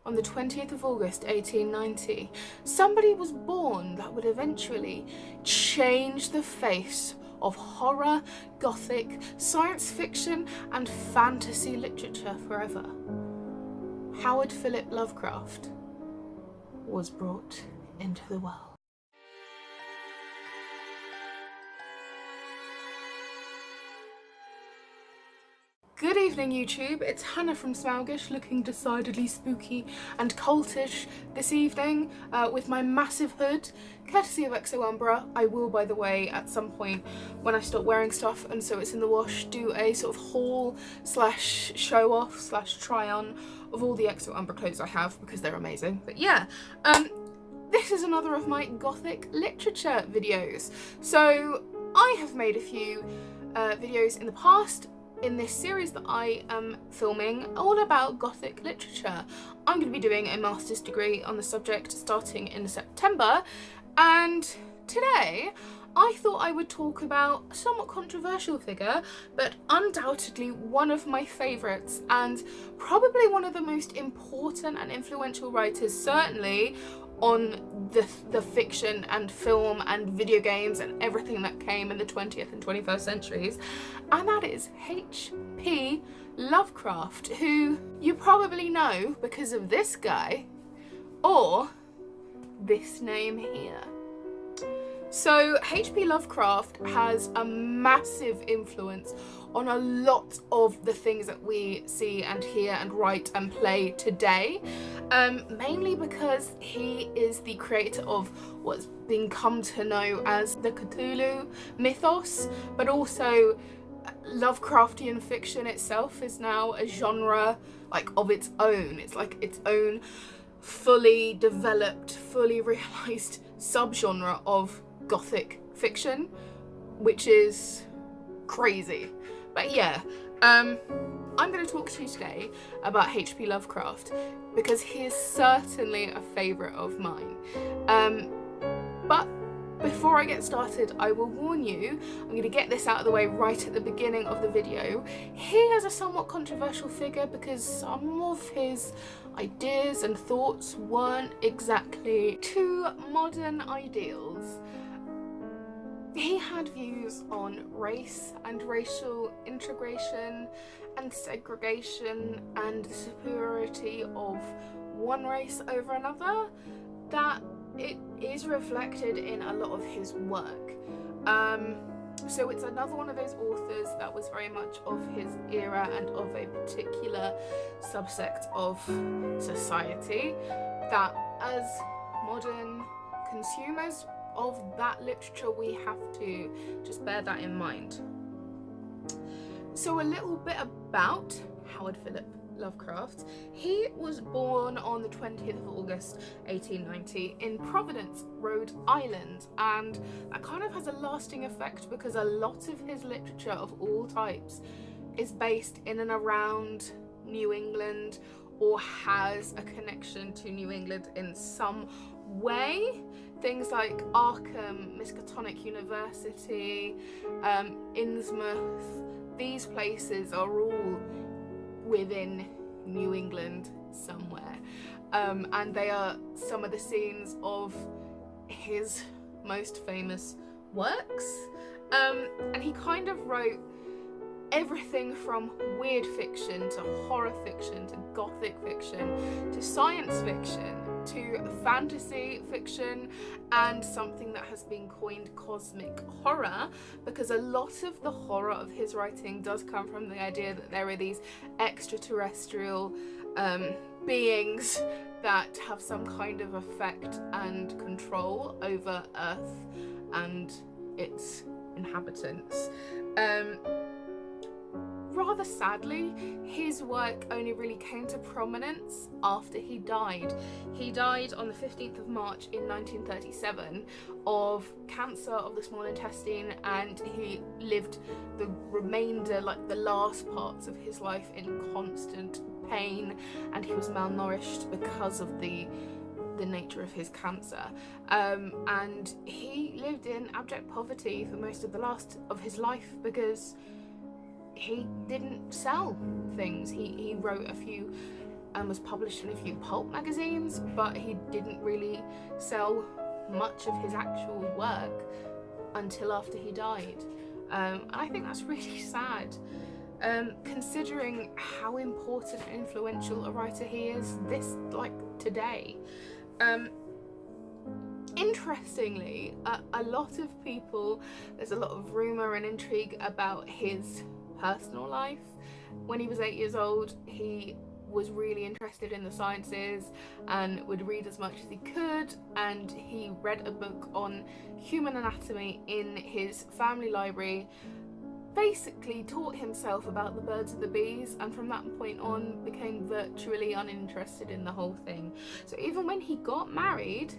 on the 20th of August 1890, somebody was born that would eventually change the face of horror, gothic, science fiction and fantasy literature forever. Howard Philip Lovecraft was brought into the world. Good evening YouTube, it's Hannah from Smaugish, looking decidedly spooky and cultish this evening with my massive hood, courtesy of Exo Umbra. I will, by the way, at some point when I stop wearing stuff and so it's in the wash, do a sort of haul slash show off slash try on of all the Exo Umbra clothes I have because they're amazing. But yeah, this is another of my Gothic literature videos. So I have made a few videos in the past in this series that I am filming all about Gothic literature. I'm going to be doing a master's degree on the subject starting in September, and today I thought I would talk about a somewhat controversial figure, but undoubtedly one of my favourites and probably one of the most important and influential writers, certainly on the fiction and film and video games and everything that came in the 20th and 21st centuries, and that is H.P. Lovecraft, who you probably know because of this guy or this name here. So H.P. Lovecraft has a massive influence on a lot of the things that we see and hear and write and play today, mainly because he is the creator of what's been come to know as the Cthulhu mythos, but also Lovecraftian fiction itself is now a genre like of its own. It's like its own fully developed, fully realised subgenre of Gothic fiction, which is crazy. But yeah, I'm going to talk to you today about H.P. Lovecraft because he is certainly a favourite of mine. But before I get started, I will warn you, I'm going to get this out of the way right at the beginning of the video. He is a somewhat controversial figure because some of his ideas and thoughts weren't exactly to modern ideals. He had views on race and racial integration and segregation and the superiority of one race over another that it is reflected in a lot of his work. So it's another one of those authors that was very much of his era and of a particular subsect of society that as modern consumers of that literature we have to just bear that in mind. So a little bit about Howard Philip Lovecraft. He was born on the 20th of August 1890 in Providence, Rhode Island, and that kind of has a lasting effect because a lot of his literature of all types is based in and around New England or has a connection to New England in some way. Things like Arkham, Miskatonic University, Innsmouth, these places are all within New England somewhere, and they are some of the scenes of his most famous works, and he kind of wrote everything from weird fiction to horror fiction to gothic fiction to science fiction to fantasy fiction and something that has been coined cosmic horror, because a lot of the horror of his writing does come from the idea that there are these extraterrestrial beings that have some kind of effect and control over Earth and its inhabitants. Rather sadly, his work only really came to prominence after he died. He died on the 15th of March in 1937 of cancer of the small intestine, and he lived the remainder, like the last parts of his life, in constant pain, and he was malnourished because of the nature of his cancer, and he lived in abject poverty for most of the last of his life because he didn't sell things. He wrote a few and was published in a few pulp magazines, but he didn't really sell much of his actual work until after he died. And I think that's really sad, considering how important and influential a writer he is today. Interestingly, a lot of people, there's a lot of rumour and intrigue about his personal life. When he was 8 years old, he was really interested in the sciences and would read as much as he could, and he read a book on human anatomy in his family library, basically taught himself about the birds and the bees, and from that point on became virtually uninterested in the whole thing. So even when he got married,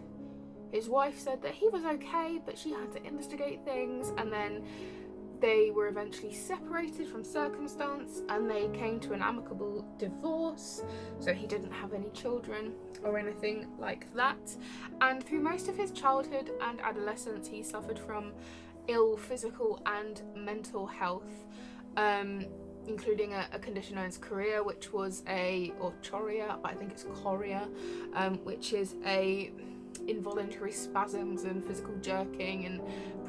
his wife said that he was okay, but she had to instigate things, and then they were eventually separated from circumstance, and they came to an amicable divorce, so he didn't have any children or anything like that. And through most of his childhood and adolescence, he suffered from ill physical and mental health, including a condition known as chorea, which was or chorea, but I think it's chorea, which is a involuntary spasms and physical jerking and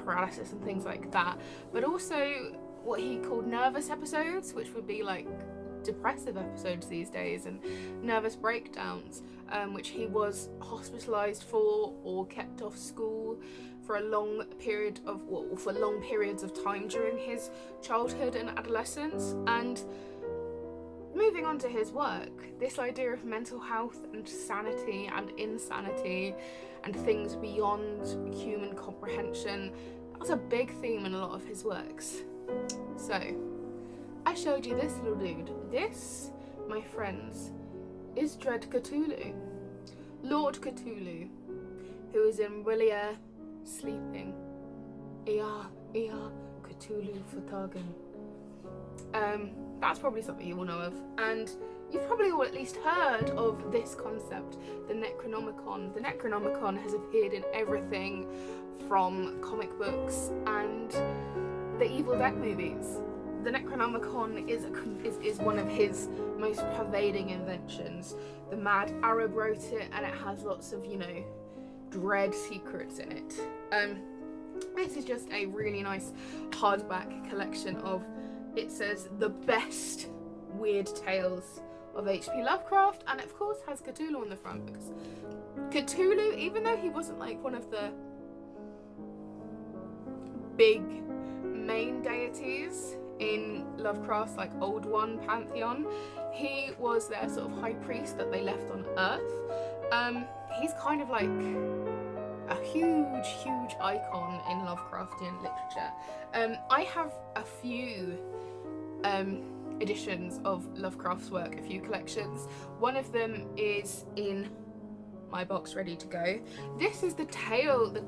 paralysis and things like that, but also what he called nervous episodes, which would be like depressive episodes these days, and nervous breakdowns, which he was hospitalized for or kept off school for long periods of time during his childhood and adolescence. And moving on to his work, this idea of mental health and sanity and insanity and things beyond human comprehension, that's a big theme in a lot of his works. So, I showed you this little dude. This, my friends, is Dread Cthulhu, Lord Cthulhu, who is in Willia sleeping. Ea Cthulhu Fatagan. That's probably something you all know of, and you've probably all at least heard of this concept, the Necronomicon. The Necronomicon has appeared in everything from comic books and the Evil Dead movies. The Necronomicon is one of his most pervading inventions. The Mad Arab wrote it, and it has lots of, dread secrets in it. This is just a really nice hardback collection of, it says, the best weird tales of H.P. Lovecraft, and it of course has Cthulhu on the front, because Cthulhu, even though he wasn't like one of the big main deities in Lovecraft's like Old One pantheon, he was their sort of high priest that they left on Earth. He's kind of like a huge icon in Lovecraftian literature. I have a few editions of Lovecraft's work, a few collections. One of them is in my box ready to go. This is the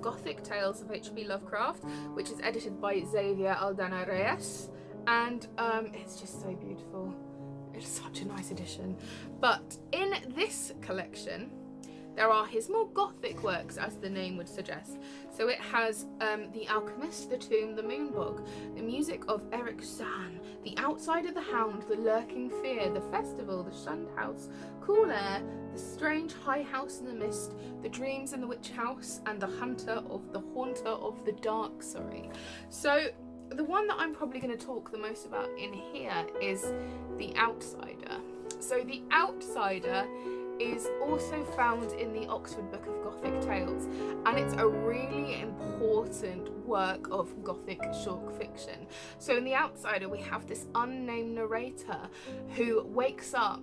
Gothic Tales of H.P. Lovecraft, which is edited by Xavier Aldana Reyes, and it's just so beautiful. It's such a nice edition. But in this collection, there are his more gothic works, as the name would suggest. So it has The Alchemist, The Tomb, The Moonbog, the music of Eric Zahn, The Outside of the Hound, The Lurking Fear, The Festival, The Shunned House, Cool Air, The Strange High House in the Mist, The Dreams in the Witch House, and The Haunter of the Dark. So the one that I'm probably going to talk the most about in here is The Outsider. So The Outsider is also found in the Oxford Book of Gothic Tales, and it's a really important work of Gothic short fiction. So in The Outsider, we have this unnamed narrator who wakes up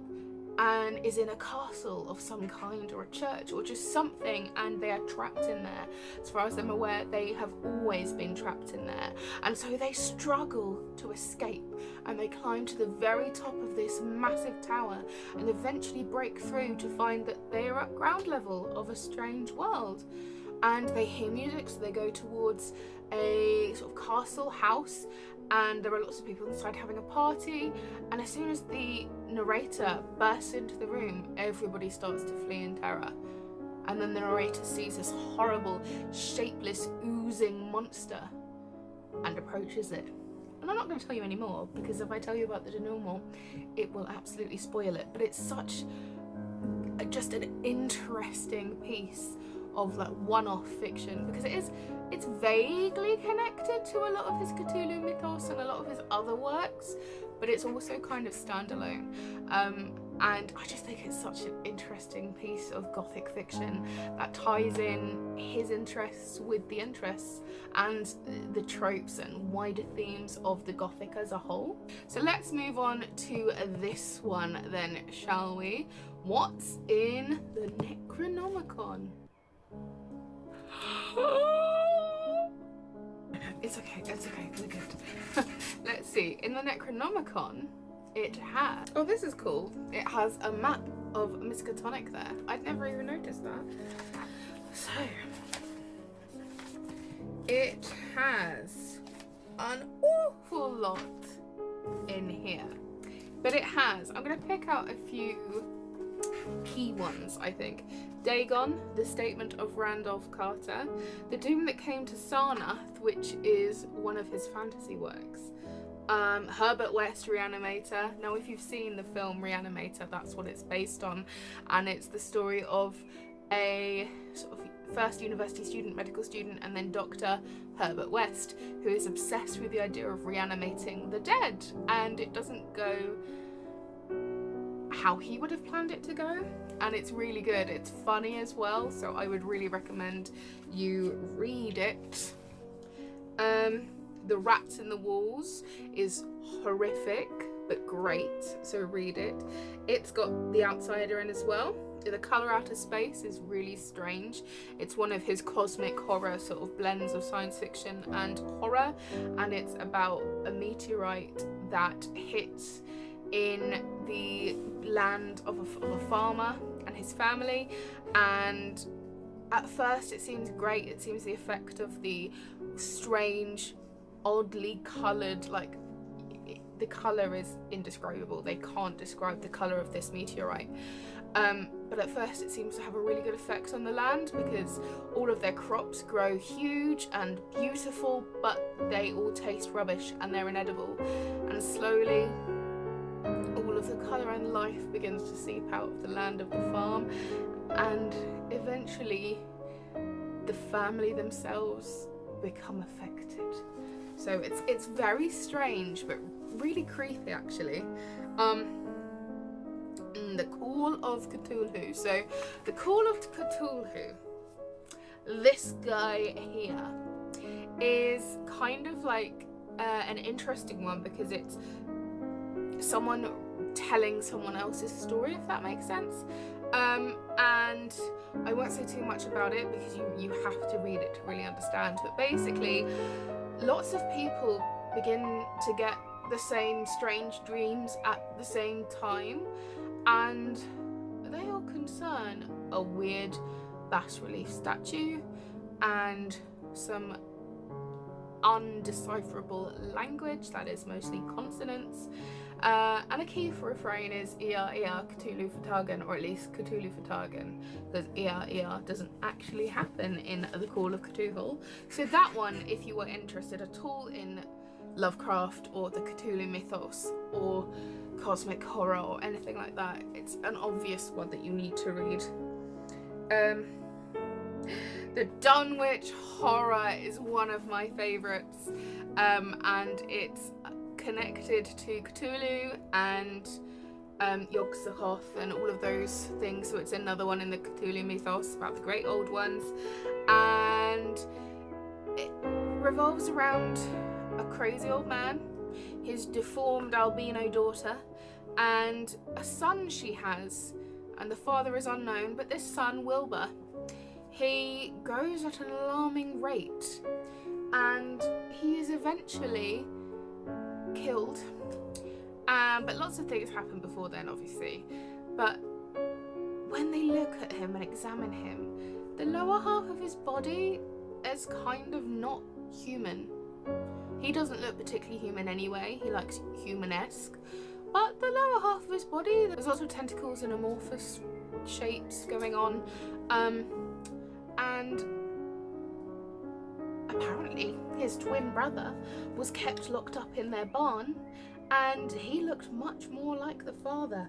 and is in a castle of some kind, or a church, or just something, and they are trapped in there. As far as I'm aware, they have always been trapped in there, and so they struggle to escape, and they climb to the very top of this massive tower and eventually break through to find that they are at ground level of a strange world. And they hear music, so they go towards a sort of castle house, and there are lots of people inside having a party, and as soon as the narrator bursts into the room, everybody starts to flee in terror. And then the narrator sees this horrible, shapeless, oozing monster and approaches it. And I'm not going to tell you any more, because if I tell you about the denouement, it will absolutely spoil it. But it's such just an interesting piece of like one-off fiction, because it's vaguely connected to a lot of his Cthulhu mythos and a lot of his other works, but it's also kind of standalone. And I just think it's such an interesting piece of Gothic fiction that ties in his interests with the interests and the tropes and wider themes of the Gothic as a whole. So let's move on to this one then, shall we? What's in the Necronomicon? It's okay, we're good. Let's see, in the Necronomicon, it has, oh, this is cool, it has a map of Miskatonic there. I'd never even noticed that. So, it has an awful lot in here. But it has, I'm going to pick out a few key ones, I think. Dagon, the Statement of Randolph Carter, The Doom That Came to Sarnath, which is one of his fantasy works. Herbert West, Reanimator. Now, if you've seen the film Reanimator, that's what it's based on, and it's the story of a sort of first university student, medical student, and then Dr. Herbert West, who is obsessed with the idea of reanimating the dead, and it doesn't go how he would have planned it to go, and it's really good. It's funny as well, so I would really recommend you read it. The Rats in the Walls is horrific but great, so read it. It's got The Outsider in as well. The Colour Out of Space is really strange. It's one of his cosmic horror sort of blends of science fiction and horror, and it's about a meteorite that hits in the land of a farmer and his family, and at first it seems great. It seems the effect of the strange, oddly coloured, like the colour is indescribable. They can't describe the colour of this meteorite. But at first it seems to have a really good effect on the land because all of their crops grow huge and beautiful, but they all taste rubbish and they're inedible. And slowly all of the colour and life begins to seep out of the land of the farm, and eventually the family themselves become affected. So it's very strange but really creepy, actually. The Call of Cthulhu. So the Call of Cthulhu, this guy here is kind of like an interesting one because it's someone telling someone else's story, if that makes sense. And I won't say too much about it because you have to read it to really understand, but basically lots of people begin to get the same strange dreams at the same time, and they all concern a weird bas-relief statue and some undecipherable language that is mostly consonants, and a key for refrain is Ea Ea Cthulhu Fatagan, or at least Cthulhu Fatagan, because Ea Ea doesn't actually happen in the Call of Cthulhu. So that one, if you were interested at all in Lovecraft or the Cthulhu mythos or cosmic horror or anything like that, it's an obvious one that you need to read. The Dunwich Horror is one of my favourites, and it's connected to Cthulhu and Yog-Sothoth and all of those things, so it's another one in the Cthulhu mythos about the great old ones, and it revolves around a crazy old man, his deformed albino daughter, and a son she has, and the father is unknown, but this son, Wilbur, he goes at an alarming rate, and he is eventually killed. But lots of things happen before then, obviously. But when they look at him and examine him, the lower half of his body is kind of not human. He doesn't look particularly human anyway. He looks human-esque. But the lower half of his body, there's lots of tentacles and amorphous shapes going on. And apparently his twin brother was kept locked up in their barn, and he looked much more like the father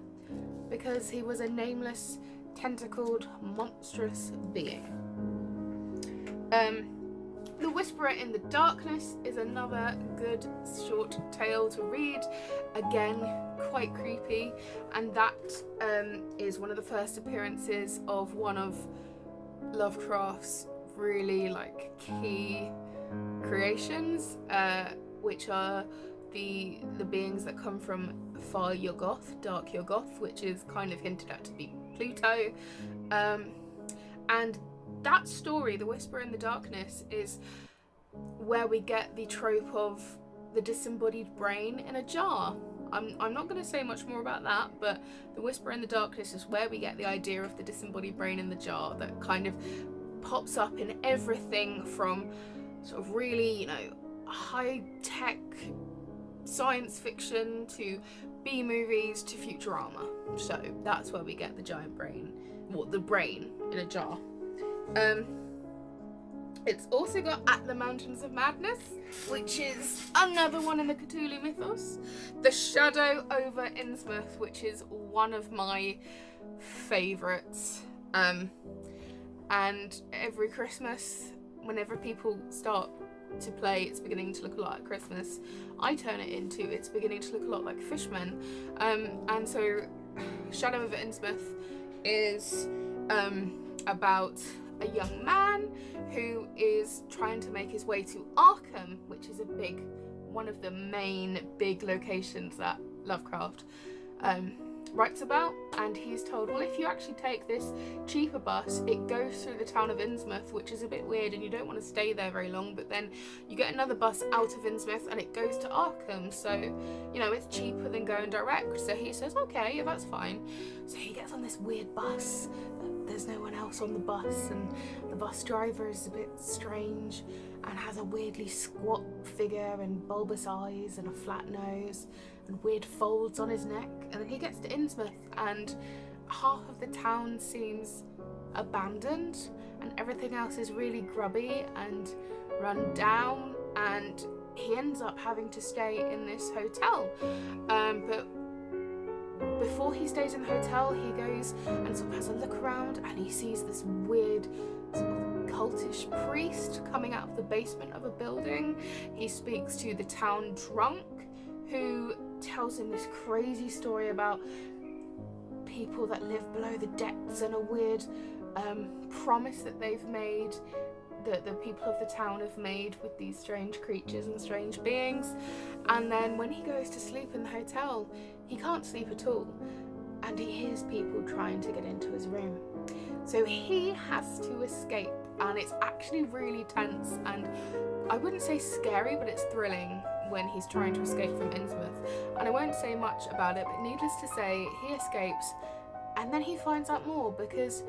because he was a nameless tentacled, monstrous being. The Whisperer in the Darkness is another good short tale to read. Again, quite creepy, and that is one of the first appearances of one of Lovecraft's really like key creations, which are the beings that come from Far Yuggoth, Dark Yuggoth, which is kind of hinted at to be Pluto, and that story, The Whisper in the Darkness, is where we get the trope of the disembodied brain in a jar. I'm not going to say much more about that, but The Whisper in the Darkness is where we get the idea of the disembodied brain in the jar that kind of pops up in everything from sort of really, you know, high-tech science fiction to B-movies to Futurama. So that's where we get the giant brain, well, the brain in a jar. It's also got At the Mountains of Madness, which is another one in the Cthulhu mythos. The Shadow over Innsmouth, which is one of my favourites. And every Christmas, whenever people start to play It's Beginning to Look a Lot Like Christmas, I turn it into It's Beginning to Look a Lot Like Fishmen. And so Shadow over Innsmouth is about a young man who is trying to make his way to Arkham, which is one of the main big locations that Lovecraft writes about, and he's told, well, if you actually take this cheaper bus, it goes through the town of Innsmouth, which is a bit weird and you don't want to stay there very long, but then you get another bus out of Innsmouth and it goes to Arkham, so you know it's cheaper than going direct. So he says, okay, yeah, that's fine. So he gets on this weird bus. There's no one else on the bus, and the bus driver is a bit strange and has a weirdly squat figure and bulbous eyes and a flat nose and weird folds on his neck. And then he gets to Innsmouth and half of the town seems abandoned and everything else is really grubby and run down, and he ends up having to stay in this hotel. But before he stays in the hotel, he goes and sort of has a look around and he sees this weird sort of cultish priest coming out of the basement of a building. He speaks to the town drunk, who tells him this crazy story about people that live below the depths and a weird promise that they've made, that the people of the town have made with these strange creatures and strange beings. And then when he goes to sleep in the hotel, he can't sleep at all, and he hears people trying to get into his room. So he has to escape, and it's actually really tense, and I wouldn't say scary, but it's thrilling when he's trying to escape from Innsmouth. And I won't say much about it, but needless to say, he escapes, and then he finds out more, because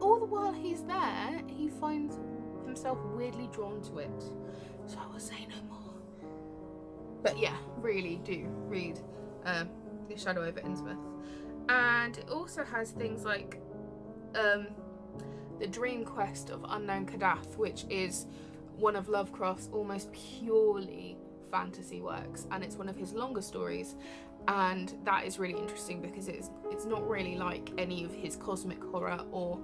all the while he's there, he finds himself weirdly drawn to it. So I will say no more. But yeah, really do read The Shadow over Innsmouth. And it also has things like The Dream Quest of Unknown Kadath, which is one of Lovecraft's almost purely fantasy works, and it's one of his longer stories, and that is really interesting because it's not really like any of his cosmic horror or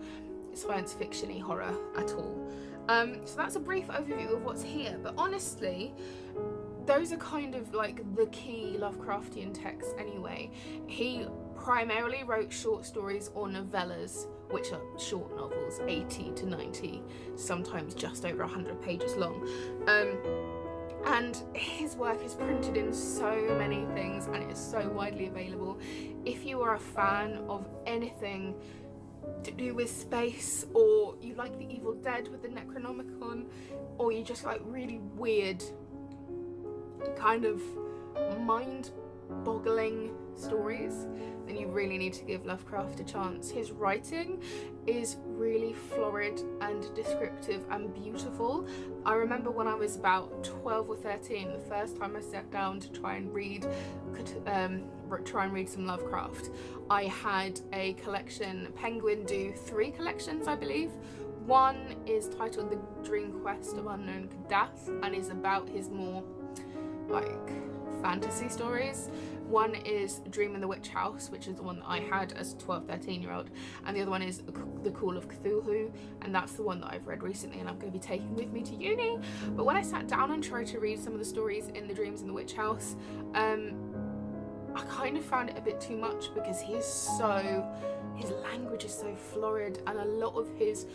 science fiction-y horror at all. So that's a brief overview of what's here, but honestly, those are kind of like the key Lovecraftian texts anyway. He primarily wrote short stories or novellas, which are short novels, 80 to 90, sometimes just over 100 pages long. And his work is printed in so many things and it is so widely available. If you are a fan of anything to do with space, or you like The Evil Dead with the Necronomicon, or you just like really weird, kind of mind-boggling stories, then you really need to give Lovecraft a chance. His writing is really florid and descriptive and beautiful. I remember when I was about 12 or 13, the first time I sat down to try and read some Lovecraft, I had a collection. Penguin do 3 collections, I believe. One is titled The Dream Quest of Unknown Kadath and is about his more like fantasy stories. One is Dream in the Witch House, which is the one that I had as a 12-13-year-old, and the other one is The Call of Cthulhu, and that's the one that I've read recently and I'm going to be taking with me to uni. But when I sat down and tried to read some of the stories in the Dreams in the Witch House, I kind of found it a bit too much, because his language is so florid and a lot of his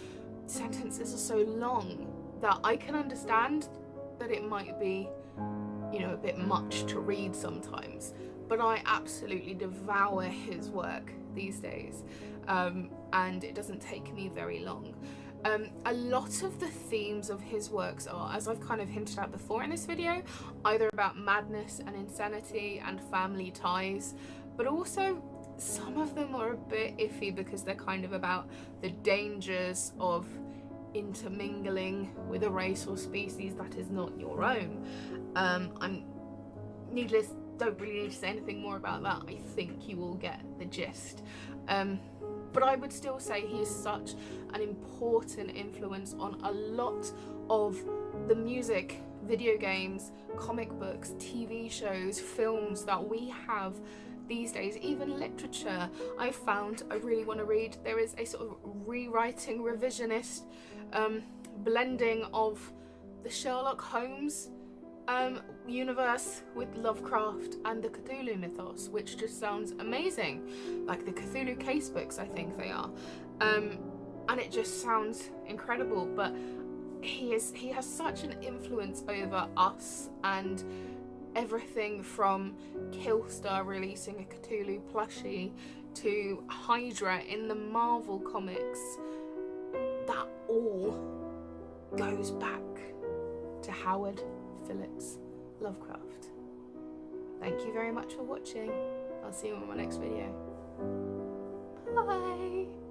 sentences are so long that I can understand that it might be, you know, a bit much to read sometimes, but I absolutely devour his work these days, and it doesn't take me very long. A lot of the themes of his works are, as I've kind of hinted at before in this video, either about madness and insanity and family ties, but also some of them are a bit iffy because they're kind of about the dangers of intermingling with a race or species that is not your own. Don't really need to say anything more about that. I think you all get the gist. But I would still say he is such an important influence on a lot of the music, video games, comic books, TV shows, films that we have these days, even literature. I found I really want to read. There is a sort of rewriting, revisionist blending of the Sherlock Holmes universe with Lovecraft and the Cthulhu mythos, which just sounds amazing, like the Cthulhu casebooks, I think they are, and it just sounds incredible. But he has such an influence over us, and everything from Killstar releasing a Cthulhu plushie to Hydra in the Marvel comics, that all goes back to Howard Phillips Lovecraft. Thank you very much for watching. I'll see you on my next video. Bye!